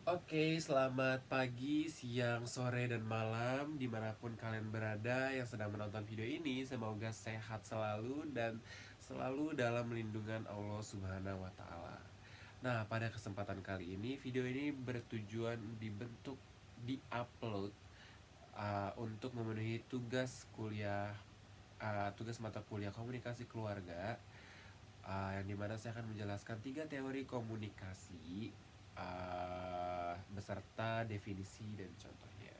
Oke, selamat pagi, siang, sore, dan malam dimanapun kalian berada yang sedang menonton video ini. Semoga sehat selalu dan selalu dalam lindungan Allah Subhanahu wa Ta'ala. Nah, pada kesempatan kali ini, video ini bertujuan di-upload untuk memenuhi tugas kuliah, tugas mata kuliah komunikasi keluarga, yang dimana saya akan menjelaskan 3 teori komunikasi beserta definisi dan contohnya.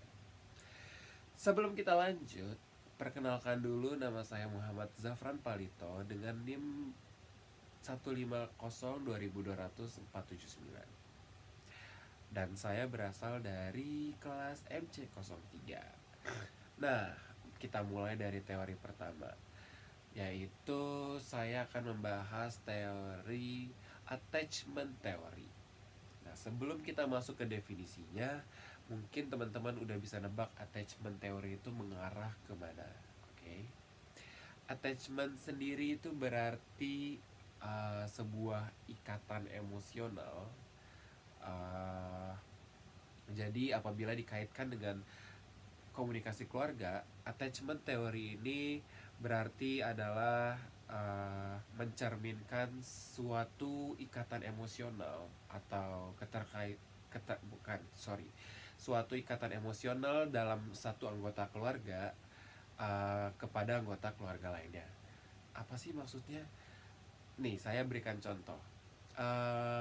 Sebelum kita lanjut, perkenalkan dulu, nama saya Muhammad Zafran Palito dengan NIM 150202479 dan saya berasal dari kelas MC03. Nah, kita mulai dari teori pertama, yaitu saya akan membahas teori attachment theory. Nah, sebelum kita masuk ke definisinya, mungkin teman-teman udah bisa nebak attachment theory itu mengarah kemana. Oke. Attachment sendiri itu berarti sebuah ikatan emosional. Uh, jadi apabila dikaitkan dengan komunikasi keluarga, attachment theory ini berarti adalah mencerminkan suatu ikatan emosional atau suatu ikatan emosional dalam satu anggota keluarga kepada anggota keluarga lainnya. Apa sih maksudnya? Nih, saya berikan contoh.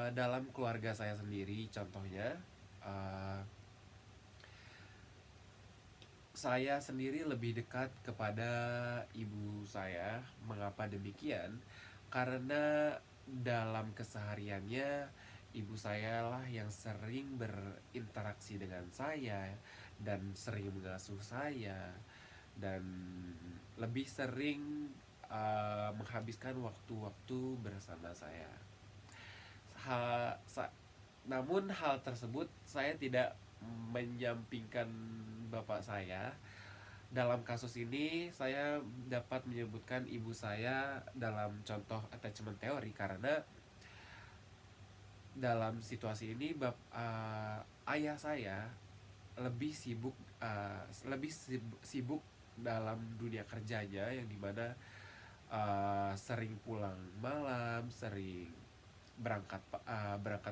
Dalam keluarga saya sendiri, contohnya, uh, saya sendiri lebih dekat kepada ibu saya. Mengapa demikian? Karena dalam kesehariannya ibu saya lah yang sering berinteraksi dengan saya dan sering mengasuh saya dan lebih sering menghabiskan waktu-waktu bersama saya. Ha, sa, Namun hal tersebut saya tidak menyampingkan bapak saya. Dalam kasus ini saya dapat menyebutkan ibu saya dalam contoh attachment theory karena dalam situasi ini ayah saya lebih sibuk dalam dunia kerjanya, yang dimana sering pulang malam, sering berangkat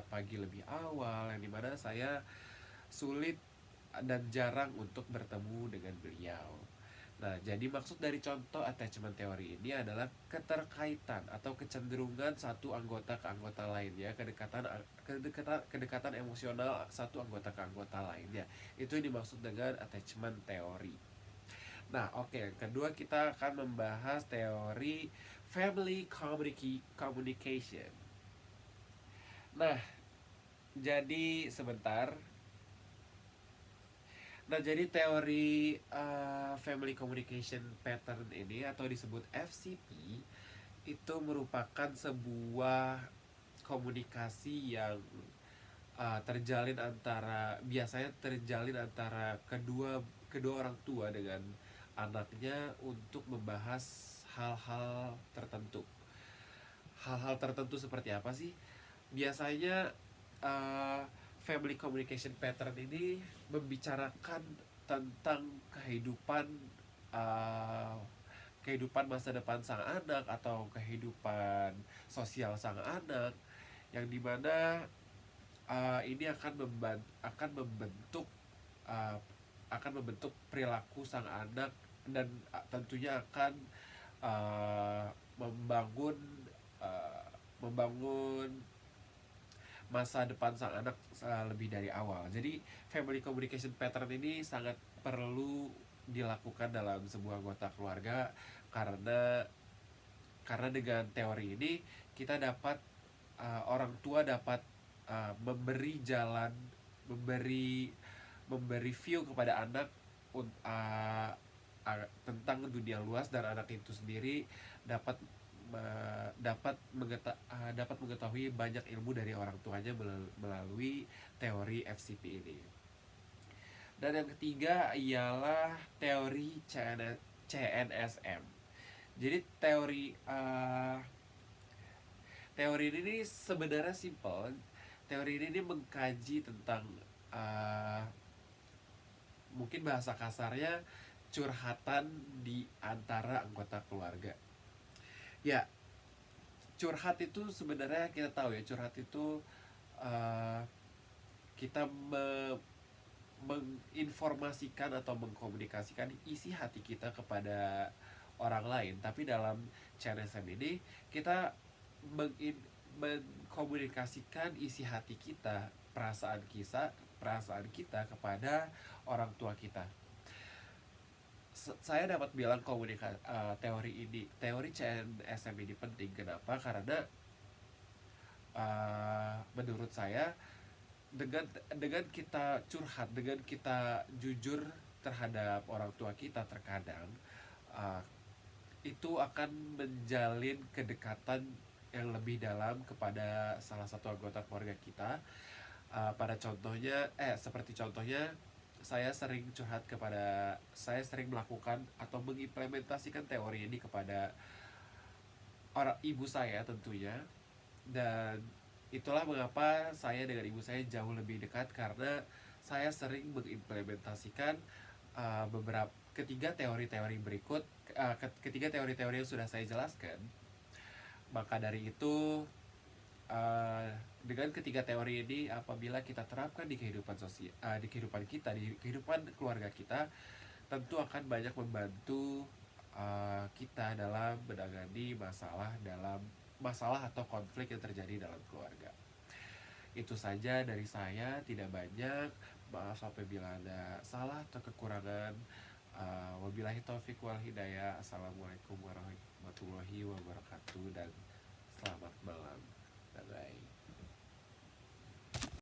pagi lebih awal, yang dimana saya sulit dan jarang untuk bertemu dengan beliau. Nah, jadi maksud dari contoh attachment theory ini adalah keterkaitan atau kecenderungan satu anggota ke anggota lainnya, kedekatan emosional satu anggota ke anggota lainnya. Itu yang dimaksud dengan attachment theory. Nah, oke, kedua kita akan membahas teori family communication. Nah, jadi sebentar. Nah, jadi teori family communication pattern ini atau disebut FCP itu merupakan sebuah komunikasi yang biasanya terjalin antara kedua kedua orang tua dengan anaknya untuk membahas hal-hal tertentu. Hal-hal tertentu seperti apa sih? Biasanya uh, family communication pattern ini membicarakan tentang uh, kehidupan masa depan sang anak atau kehidupan sosial sang anak, yang dimana ini akan membentuk uh, akan membentuk perilaku sang anak dan tentunya akan uh, membangun uh, membangun masa depan sang anak lebih dari awal. Jadi family communication pattern ini sangat perlu dilakukan dalam sebuah anggota keluarga karena dengan teori ini kita dapat orang tua dapat memberi memberi view kepada anak tentang dunia luas, dan anak itu sendiri dapat dapat mengetahui banyak ilmu dari orang tuanya melalui teori FCP ini. Dan yang ketiga ialah teori CNSM. Jadi teori ini sebenarnya simple. Teori ini mengkaji tentang uh, mungkin bahasa kasarnya curhatan di antara anggota keluarga. Ya, curhat itu sebenarnya kita tahu ya, curhat itu uh, kita menginformasikan atau mengkomunikasikan isi hati kita kepada orang lain. Tapi dalam CNSM ini kita mengkomunikasikan isi hati kita, perasaan kita kepada orang tua kita. Saya dapat bilang teori CNSM ini penting. Kenapa? Karena menurut saya dengan kita curhat, dengan kita jujur terhadap orang tua kita, terkadang uh, itu akan menjalin kedekatan yang lebih dalam kepada salah satu anggota keluarga kita. Seperti contohnya, saya sering melakukan atau mengimplementasikan teori ini kepada orang ibu saya tentunya. Dan itulah mengapa saya dengan ibu saya jauh lebih dekat, karena saya sering mengimplementasikan beberapa ketiga teori-teori yang sudah saya jelaskan. Maka dari itu, uh, dengan ketiga teori ini apabila kita terapkan di kehidupan sosial, di kehidupan kita, di kehidupan keluarga kita, tentu akan banyak membantu kita dalam menangani masalah atau konflik yang terjadi dalam keluarga. Itu saja dari saya, tidak banyak. Maaf apabila ada salah atau kekurangan. Wabillahi taufik wal hidayah. Assalamualaikum warahmatullahi wabarakatuh dan selamat malam. Bye bye.